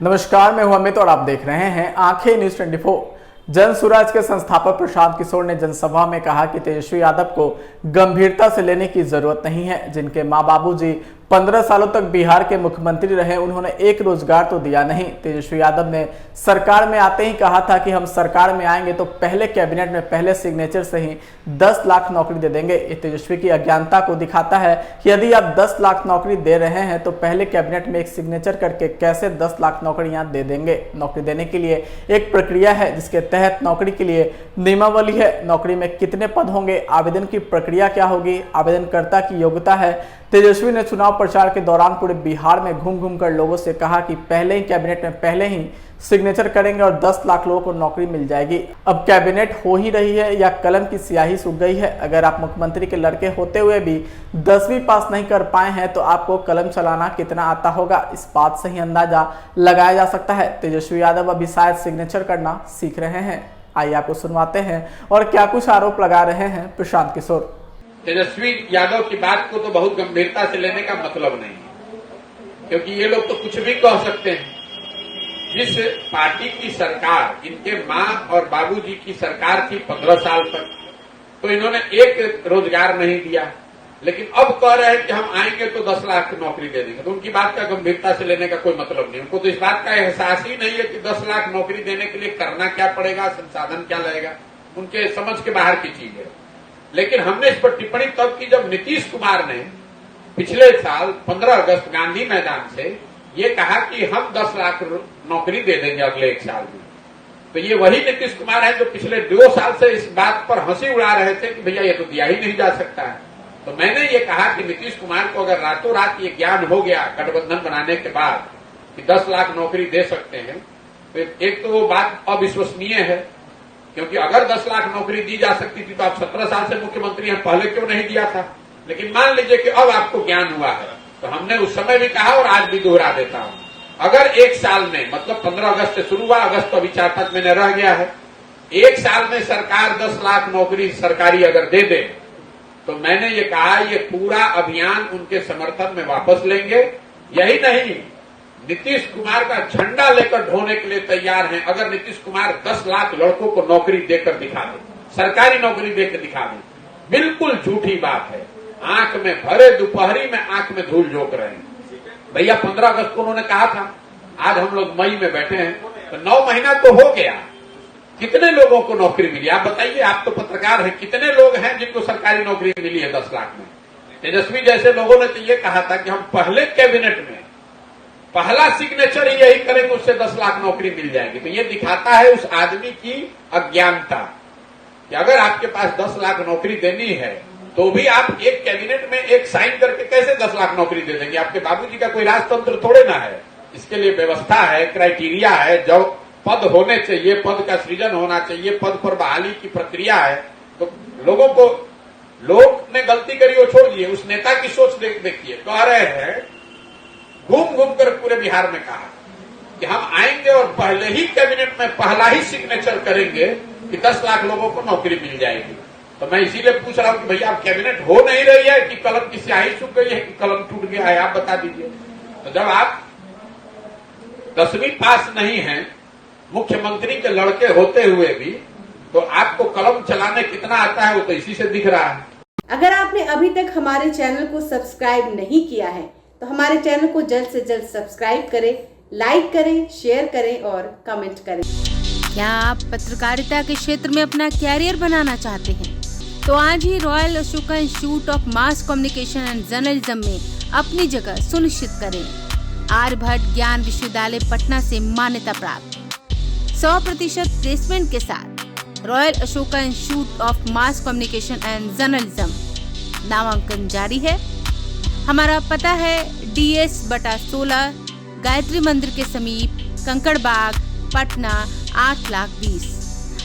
नमस्कार, मैं हूं अमित और आप देख रहे हैं आंखें न्यूज 24। जन सुराज के संस्थापक प्रशांत किशोर ने जनसभा में कहा कि तेजस्वी यादव को गंभीरता से लेने की जरूरत नहीं है। जिनके माँ बाबूजी 15 सालों तक बिहार के मुख्यमंत्री रहे, उन्होंने एक रोजगार तो दिया नहीं। तेजस्वी यादव ने सरकार में आते ही कहा था कि हम सरकार में आएंगे तो पहले कैबिनेट में पहले सिग्नेचर से ही 10 लाख नौकरी दे देंगे। ये तेजस्वी की अज्ञानता को दिखाता है कि यदि आप 10 लाख नौकरी दे रहे हैं तो पहले कैबिनेट में एक सिग्नेचर करके कैसे 10 लाख नौकरियां दे देंगे। नौकरी देने के लिए एक प्रक्रिया है जिसके तहत नौकरी के लिए नियमावली है। नौकरी में कितने पद होंगे, आवेदन की प्रक्रिया क्या होगी, आवेदनकर्ता की योग्यता है। तेजस्वी ने चुनाव प्रचार के दौरान पूरे बिहार में घूम घूम कर लोगों से कहा कि पहले ही कैबिनेट में पहले ही सिग्नेचर करेंगे और 10 लाख लोगों को नौकरी मिल जाएगी। अब कैबिनेट हो ही रही है या कलम की स्याही सूख गई है। अगर आप मुख्यमंत्री के लड़के होते हुए भी 10वीं पास नहीं कर पाए हैं तो आपको कलम चलाना कितना आता होगा, इस बात से ही अंदाजा लगाया जा सकता है। तेजस्वी यादव अभी शायद सिग्नेचर करना सीख रहे हैं। आइए आपको सुनवाते हैं और क्या कुछ आरोप लगा रहे हैं प्रशांत किशोर। तेजस्वी यादव की बात को तो बहुत गंभीरता से लेने का मतलब नहीं है, क्योंकि ये लोग तो कुछ भी कह सकते हैं। जिस पार्टी की सरकार, इनके माँ और बाबूजी की सरकार थी 15 साल तक, तो इन्होंने एक रोजगार नहीं दिया, लेकिन अब कह रहे हैं कि हम आएंगे तो 10 लाख नौकरी दे देंगे। तो उनकी बात का गंभीरता से लेने का कोई मतलब नहीं। उनको तो इस बात का एहसास ही नहीं है कि 10 लाख नौकरी देने के लिए करना क्या पड़ेगा, संसाधन क्या लगेगा। उनके समझ के बाहर की चीज है। लेकिन हमने इस पर टिप्पणी तब की जब नीतीश कुमार ने पिछले साल 15 अगस्त गांधी मैदान से ये कहा कि हम 10 लाख नौकरी दे देंगे अगले 1 साल में। तो ये वही नीतीश कुमार है जो पिछले 2 साल से इस बात पर हंसी उड़ा रहे थे कि भैया ये तो दिया ही नहीं जा सकता है। तो मैंने ये कहा कि नीतीश कुमार को अगर रातों रात ये ज्ञान हो गया गठबंधन बनाने के बाद कि 10 लाख नौकरी दे सकते हैं, तो एक तो वो बात अविश्वसनीय है, क्योंकि अगर 10 लाख नौकरी दी जा सकती थी तो आप 17 साल से मुख्यमंत्री हैं, पहले क्यों नहीं दिया था। लेकिन मान लीजिए कि अब आपको ज्ञान हुआ है, तो हमने उस समय भी कहा और आज भी दोहरा देता हूं, अगर 1 साल में, मतलब 15 अगस्त से शुरू हुआ, अगस्त तो अभी 4-5 महीने रह गया है, 1 साल में सरकार 10 लाख नौकरी सरकारी अगर दे दे, तो मैंने ये कहा ये पूरा अभियान उनके समर्थन में वापस लेंगे। यही नहीं, नीतीश कुमार का झंडा लेकर ढोने के लिए तैयार हैं। अगर नीतीश कुमार 10 लाख लड़कों को नौकरी देकर दिखा दे, सरकारी नौकरी देकर दिखा दे, बिल्कुल झूठी बात है। आंख में भरे दोपहरी में आंख में धूल झोंक रहे हैं। भैया 15 अगस्त को उन्होंने कहा था, आज हम लोग मई में बैठे हैं, तो 9 महीना तो हो गया। कितने लोगों को नौकरी मिली आप बताइए। आप तो पत्रकार हैं, कितने लोग हैं जिनको सरकारी नौकरी मिली है 10 लाख में। तेजस्वी जैसे लोगों ने तो ये कहा था कि हम पहले कैबिनेट में पहला सिग्नेचर ही यही करेंगे, उससे 10 लाख नौकरी मिल जाएगी। तो ये दिखाता है उस आदमी की अज्ञानता कि अगर आपके पास 10 लाख नौकरी देनी है तो भी आप एक कैबिनेट में एक साइन करके कैसे 10 लाख नौकरी दे देंगे। आपके बाबूजी का कोई राजतंत्र थोड़े ना है, इसके लिए व्यवस्था है, क्राइटेरिया है, जो पद होने चाहिए, पद का सृजन होना चाहिए, पद पर बहाली की प्रक्रिया है। तो लोगों को, लोग ने गलती करी वो छोड़ दिए, उस नेता की सोच देखिए। कह रहे हैं घूम घूम कर पूरे बिहार में कहा कि हम आएंगे और पहले ही कैबिनेट में पहला ही सिग्नेचर करेंगे कि 10 लाख लोगों को नौकरी मिल जाएगी। तो मैं इसीलिए पूछ रहा हूं कि भैया आप कैबिनेट हो नहीं रही है कि कलम की स्याही सूख गई है कि कलम टूट गया है, आप बता दीजिए। तो जब आप 10वीं पास नहीं है, मुख्यमंत्री के लड़के होते हुए भी, तो आपको कलम चलाने कितना आता है वो तो इसी से दिख रहा है। अगर आपने अभी तक हमारे चैनल को सब्सक्राइब नहीं किया है तो हमारे चैनल को जल्द से जल्द सब्सक्राइब करें, लाइक करें, शेयर करें और कमेंट करें। क्या आप पत्रकारिता के क्षेत्र में अपना कैरियर बनाना चाहते हैं? तो आज ही royal Ashoka institute of mass communication and journalism में अपनी जगह सुनिश्चित करें। आर्यभट्ट ज्ञान विश्वविद्यालय पटना से मान्यता प्राप्त 100% प्लेसमेंट के साथ royal Ashoka institute of mass communication and journalism नामांकन जारी है। हमारा पता है DS/16 गायत्री मंदिर के समीप, कंकड़ बाग, पटना 8,20,000।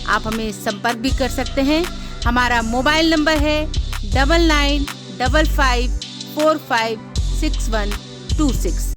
आप हमें संपर्क भी कर सकते हैं। हमारा मोबाइल नंबर है 9955456126।